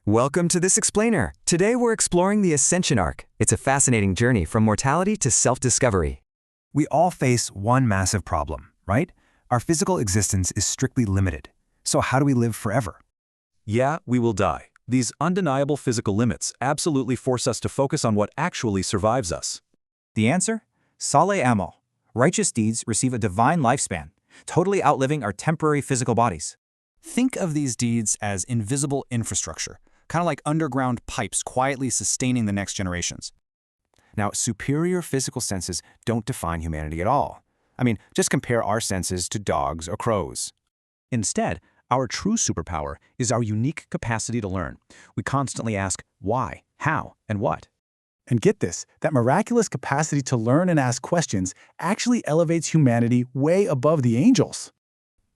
Welcome to this explainer. Today we're exploring the Ascension arc. It's a fascinating journey from mortality to self-discovery. We all face one massive problem, right? Our physical existence is strictly limited. So how do we live forever? Yeah, we will die. These undeniable physical limits absolutely force us to focus on what actually survives us. The answer? Saleh Amal. Righteous deeds receive a divine lifespan, totally outliving our temporary physical bodies. Think of these deeds as invisible infrastructure, kind of like underground pipes quietly sustaining the next generations. Now, superior physical senses don't define humanity at all. I mean, just compare our senses to dogs or crows. Instead, our true superpower is our unique capacity to learn. We constantly ask why, how, and what. And get this, that miraculous capacity to learn and ask questions actually elevates humanity way above the angels.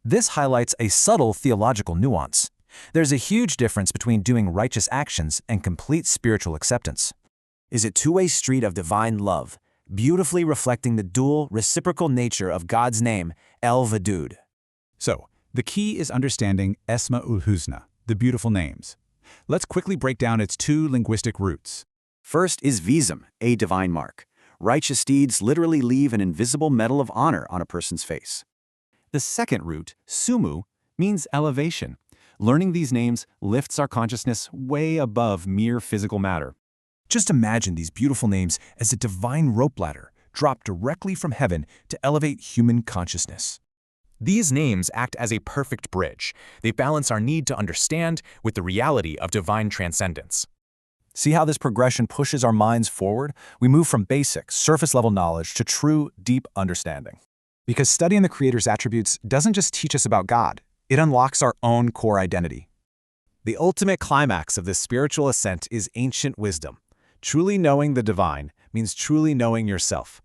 This highlights a subtle theological nuance. There's a huge difference between doing righteous actions and complete spiritual acceptance. Is a two-way street of divine love, beautifully reflecting the dual, reciprocal nature of God's name, El Vadud. So, the key is understanding Esma-ul Husna, the beautiful names. Let's quickly break down its two linguistic roots. First is visum, a divine mark. Righteous deeds literally leave an invisible medal of honor on a person's face. The second root, sumu, means elevation. Learning these names lifts our consciousness way above mere physical matter. Just imagine these beautiful names as a divine rope ladder dropped directly from heaven to elevate human consciousness. These names act as a perfect bridge. They balance our need to understand with the reality of divine transcendence. See how this progression pushes our minds forward? We move from basic, surface-level knowledge to true, deep understanding. Because studying the Creator's attributes doesn't just teach us about God, it unlocks our own core identity. The ultimate climax of this spiritual ascent is ancient wisdom. Truly knowing the divine means truly knowing yourself.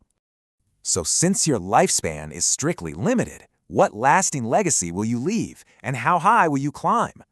So since your lifespan is strictly limited, what lasting legacy will you leave, and how high will you climb?